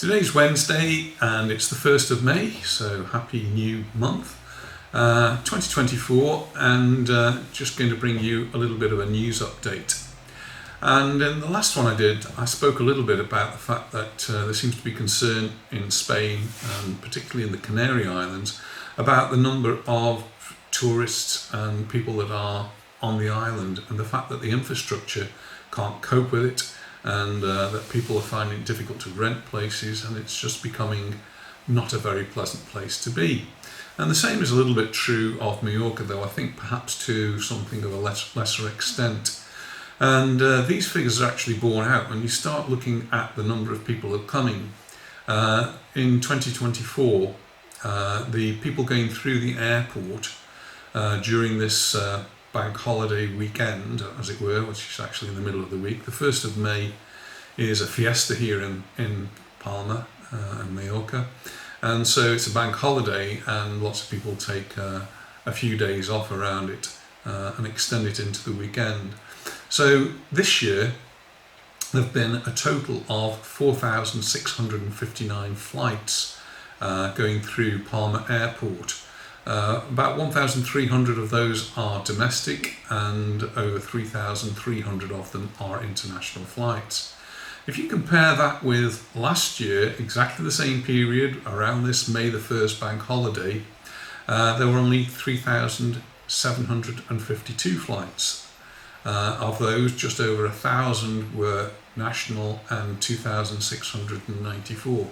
Today's Wednesday and it's the 1st of May, so happy new month, 2024, and just going to bring you a little bit of a news update. And in the last one I did, I spoke a little bit about the fact that there seems to be concern in Spain, and particularly in the Canary Islands, about the number of tourists and people that are on the island, and the fact that the infrastructure can't cope with it, and that people are finding it difficult to rent places, and it's just becoming not a very pleasant place to be. And the same is a little bit true of Mallorca, though I think perhaps to something of a lesser extent. And these figures are actually borne out when you start looking at the number of people that are coming. In 2024, the people going through the airport during this bank holiday weekend, as it were, which is actually in the middle of the week. The 1st of May is a fiesta here in Palma and Majorca, and so it's a bank holiday, and lots of people take a few days off around it and extend it into the weekend. So this year there have been a total of 4,659 flights going through Palma Airport. About 1,300 of those are domestic, and over 3,300 of them are international flights. If you compare that with last year, exactly the same period, around this May the 1st bank holiday, there were only 3,752 flights. Of those, just over 1,000 were national and 2,694.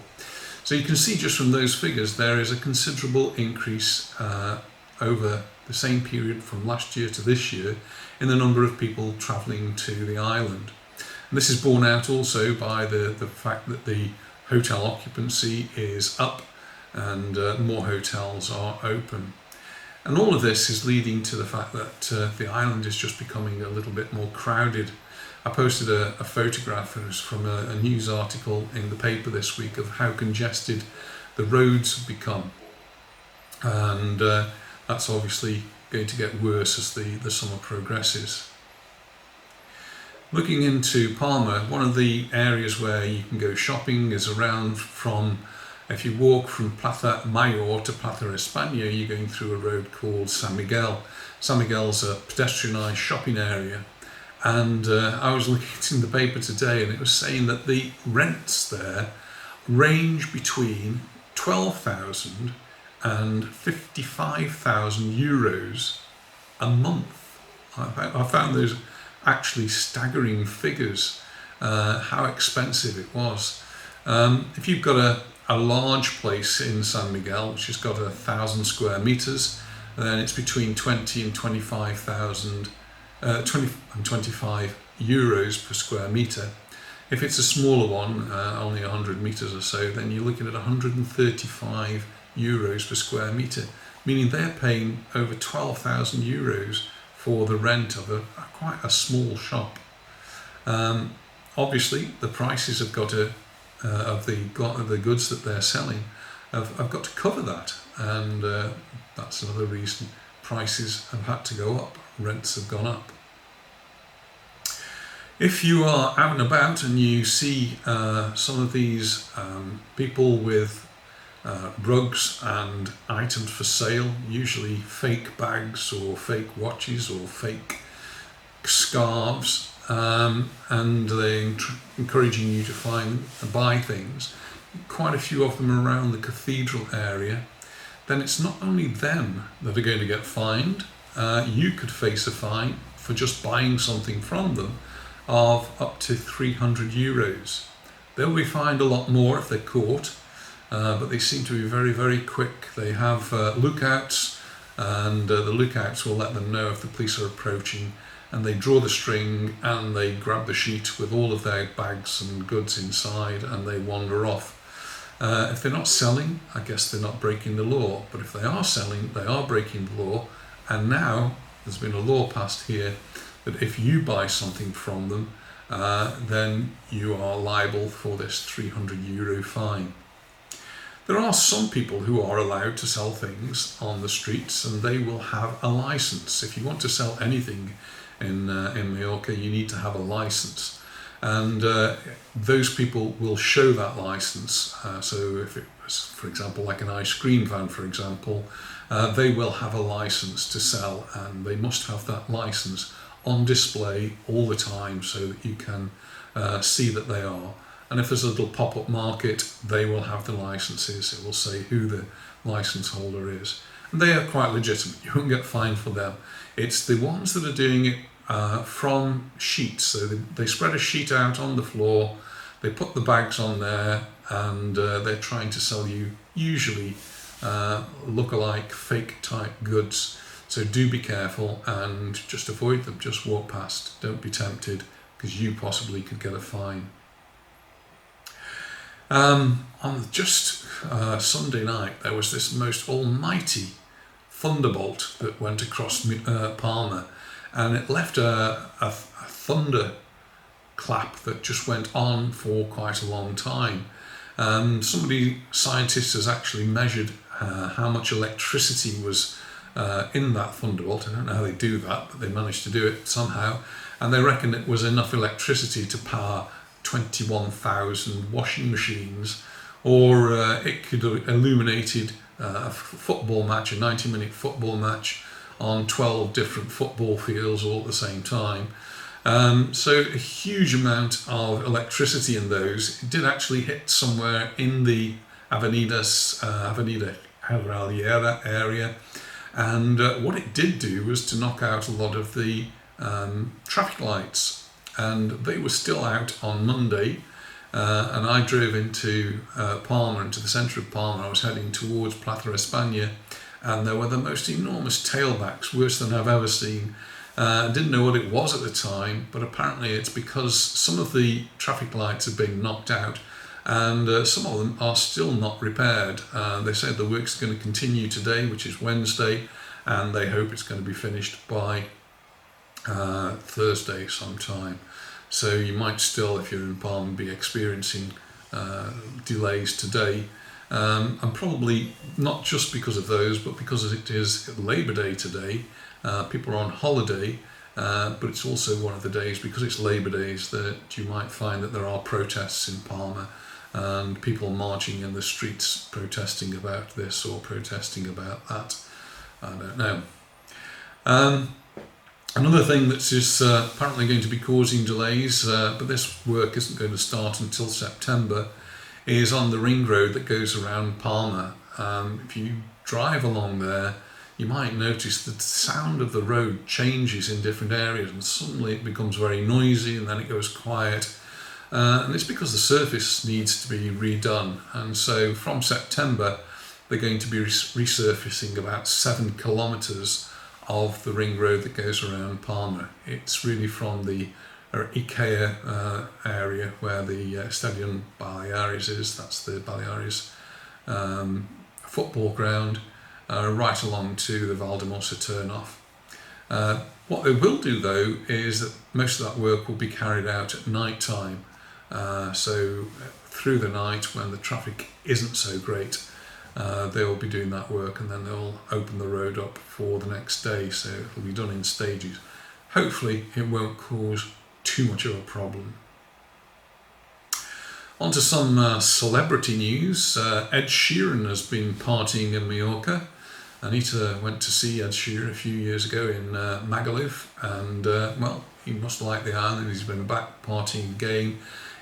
So you can see just from those figures there is a considerable increase over the same period from last year to this year in the number of people travelling to the island. And this is borne out also by the fact that the hotel occupancy is up and more hotels are open. And all of this is leading to the fact that the island is just becoming a little bit more crowded. I posted a photograph from a news article in the paper this week of how congested the roads have become, and that's obviously going to get worse as the summer progresses. Looking into Palma, one of the areas where you can go shopping is around if you walk from Plaza Mayor to Plaza España, you're going through a road called San Miguel. San Miguel's a pedestrianised shopping area. And I was looking in the paper today, and it was saying that the rents there range between 12,000 and 55,000 euros a month. I found those actually staggering figures, how expensive it was. If you've got a large place in San Miguel, which has got 1,000 square metres, then it's between 20 and 25,000 20 and 25 euros per square metre. If it's a smaller one, only 100 metres or so, then you're looking at 135 euros per square metre, meaning they're paying over 12,000 euros for the rent of quite a small shop. Obviously, the prices have got to of the goods that they're selling have got to cover that, and that's another reason prices have had to go up. Rents have gone up. If you are out and about and you see some of these people with rugs and items for sale, usually fake bags or fake watches or fake scarves, and they're encouraging you to buy things, quite a few of them around the cathedral area, then it's not only them that are going to get fined. You could face a fine for just buying something from them of up to 300 euros. They'll be fined a lot more if they're caught, but they seem to be very, very quick. They have lookouts, and the lookouts will let them know if the police are approaching, and they draw the string and they grab the sheet with all of their bags and goods inside, and they wander off. If they're not selling, I guess they're not breaking the law, but if they are selling, they are breaking the law. And now there's been a law passed here that if you buy something from them, then you are liable for this 300 euro fine. There are some people who are allowed to sell things on the streets, and they will have a license. If you want to sell anything in Mallorca, you need to have a license. and those people will show that license. So if it was, for example, like an ice cream van, for example, they will have a license to sell, and they must have that license on display all the time so that you can see that they are. And if there's a little pop-up market, they will have the licenses. It will say who the license holder is. And they are quite legitimate. You won't get fined for them. It's the ones that are doing it from sheets. So they spread a sheet out on the floor, they put the bags on there, and they're trying to sell you usually look-alike fake type goods. So do be careful and just avoid them. Just walk past. Don't be tempted, because you possibly could get a fine. On just Sunday night, there was this most almighty Thunderbolt that went across Palma, and it left a thunder clap that just went on for quite a long time. Scientists has actually measured how much electricity was in that Thunderbolt. I don't know how they do that, but they managed to do it somehow, and they reckon it was enough electricity to power 21,000 washing machines, or it could have illuminated a football match, a 90-minute football match on 12 different football fields all at the same time. So a huge amount of electricity in those. It did actually hit somewhere in the Avenida Herrera area, and what it did do was to knock out a lot of the traffic lights, and they were still out on Monday, and I drove into Palma, into the centre of Palma. I was heading towards Plaza España, and there were the most enormous tailbacks, worse than I've ever seen. I didn't know what it was at the time, but apparently it's because some of the traffic lights have been knocked out, and some of them are still not repaired. They said the work's going to continue today, which is Wednesday, and they hope it's going to be finished by Thursday sometime. So you might still, if you're in Palma, be experiencing delays today, and probably not just because of those, but because it is Labour Day today. People are on holiday, but it's also one of the days, because it's Labour Days, that you might find that there are protests in Palma, and people marching in the streets protesting about this or protesting about that. I don't know. Another thing that's just apparently going to be causing delays, but this work isn't going to start until September, is on the ring road that goes around Palma. If you drive along there, you might notice that the sound of the road changes in different areas, and suddenly it becomes very noisy and then it goes quiet. And it's because the surface needs to be redone. And so from September, they're going to be resurfacing about 7 kilometres of the ring road that goes around Palma. It's really from the IKEA area where the Stadium Baleares is. That's the Baleares football ground, right along to the Valdemosa turnoff. What they will do though is that most of that work will be carried out at night time. So through the night, when the traffic isn't so great, they will be doing that work, and then they'll open the road up for the next day, so it'll be done in stages. Hopefully it won't cause too much of a problem. On to some celebrity news. Ed Sheeran has been partying in Mallorca. Anita went to see Ed Sheeran a few years ago in Magaluf, and well, he must like the island. He's been back partying again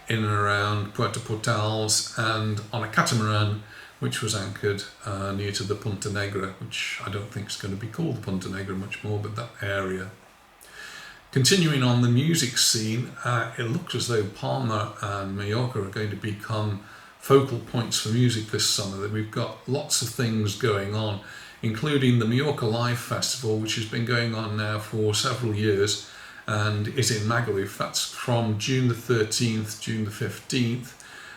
in and around Puerto Portals, and on a catamaran which was anchored near to the Punta Negra, which I don't think is going to be called the Punta Negra much more, but that area. Continuing on the music scene, it looks as though Palma and Majorca are going to become focal points for music this summer. That we've got lots of things going on, including the Mallorca Live Festival, which has been going on now for several years and is in Magaluf. That's from June the 13th, June the 15th.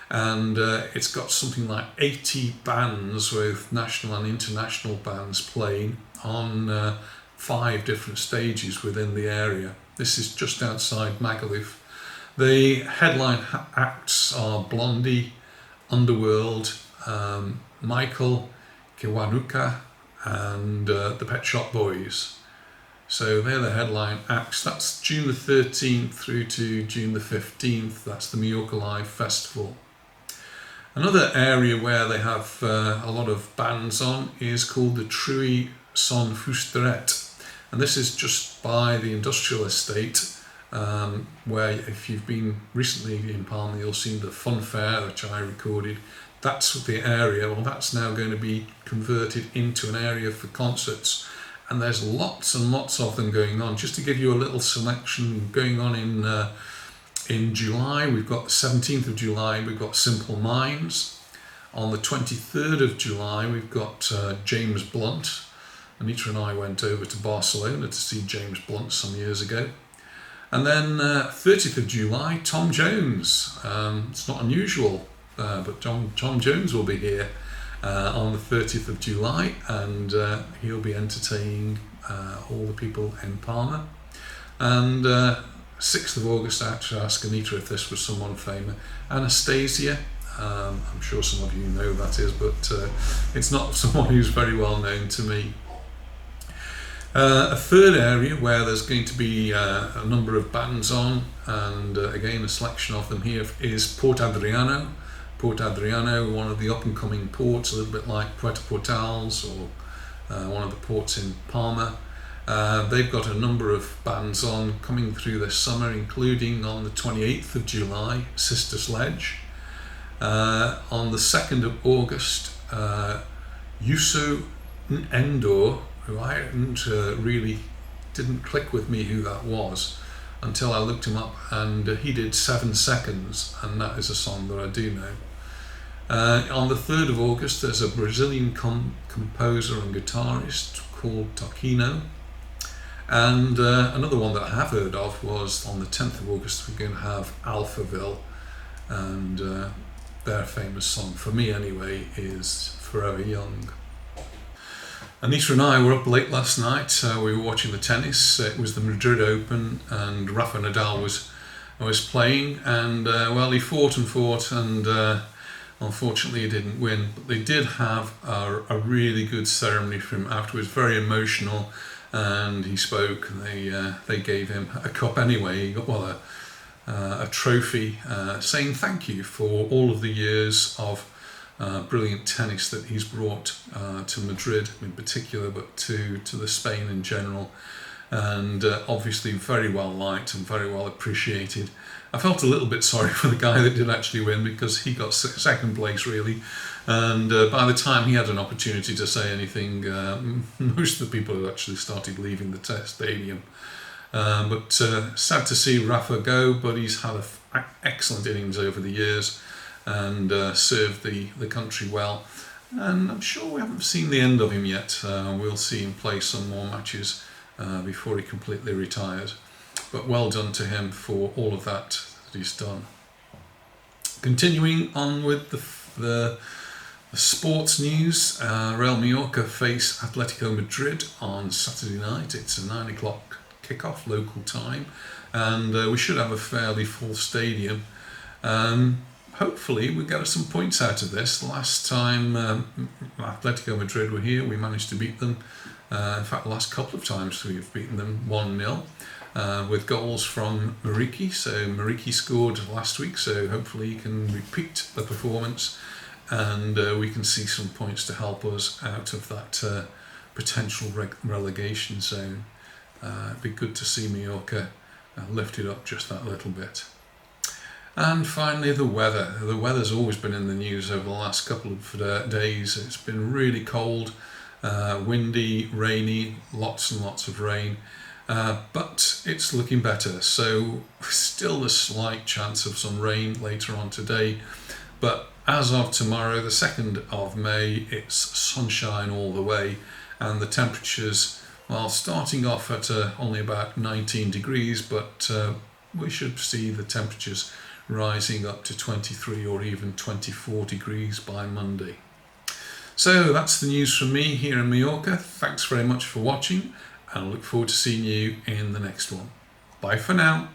And it's got something like 80 bands with national and international bands playing on 5 different stages within the area. This is just outside Magaluf. The headline acts are Blondie, Underworld, Michael, Kiwanuka, and the Pet Shop Boys. So they're the headline acts. That's June the 13th through to June the 15th. That's the Mallorca Live Festival. Another area where they have a lot of bands on is called the Trui Son Fusteret. And this is just by the industrial estate, where if you've been recently in Palma, you'll see the fun fair, which I recorded. That's the area. Well, that's now going to be converted into an area for concerts. And there's lots and lots of them going on. Just to give you a little selection going on in July, we've got the 17th of July, we've got Simple Minds. On the 23rd of July, we've got James Blunt. Anita and I went over to Barcelona to see James Blunt some years ago. And then 30th of July, Tom Jones. It's not unusual, but Tom Jones will be here on the 30th of July, and he'll be entertaining all the people in Palma. And 6th of August, I actually asked Anita if this was someone famous. Anastasia, I'm sure some of you know who that is, but it's not someone who's very well known to me. A third area where there's going to be a number of bands on, and again a selection of them here, is Port Adriano. Port Adriano, one of the up-and-coming ports, a little bit like Puerto Portals or one of the ports in Palma. They've got a number of bands on coming through this summer, including on the 28th of July, Sister Sledge. On the 2nd of August, Yuso Endor, who I didn't click with me who that was until I looked him up, and he did 7 Seconds, and that is a song that I do know. On the 3rd of August, there's a Brazilian composer and guitarist called Toquino. And another one that I have heard of was on the 10th of August, we're going to have Alphaville, and their famous song, for me anyway, is Forever Young. Anita and I were up late last night. We were watching the tennis. It was the Madrid Open, and Rafa Nadal was playing, and well, he fought and unfortunately he didn't win. But they did have a really good ceremony for him afterwards, very emotional, and he spoke, and they gave him a cup anyway. He got a trophy saying thank you for all of the years of brilliant tennis that he's brought to Madrid in particular, but to the Spain in general, and obviously very well liked and very well appreciated. I felt a little bit sorry for the guy that did actually win, because he got second place really, and by the time he had an opportunity to say anything, most of the people had actually started leaving the stadium. But sad to see Rafa go, but he's had an excellent innings over the years, and served the country well, and I'm sure we haven't seen the end of him yet. We'll see him play some more matches before he completely retires, but well done to him for all of that he's done. Continuing on with the sports news, Real Mallorca face Atletico Madrid on Saturday night. It's a 9 o'clock kickoff local time, and we should have a fairly full stadium. Hopefully we get some points out of this. Last time Atletico Madrid were here, we managed to beat them. In fact, the last couple of times we've beaten them 1-0 with goals from Mariki. So Mariki scored last week, so hopefully he can repeat the performance, and we can see some points to help us out of that potential relegation zone. It'd be good to see Mallorca lifted up just that little bit. And finally, the weather. The weather's always been in the news over the last couple of days. It's been really cold, windy, rainy, lots and lots of rain, but it's looking better. So still a slight chance of some rain later on today, but as of tomorrow, the 2nd of May, it's sunshine all the way, and the temperatures, well, starting off at only about 19 degrees, but we should see the temperatures rising up to 23 or even 24 degrees by Monday. So that's the news from me here in Mallorca. Thanks very much for watching, and I look forward to seeing you in the next one. Bye for now.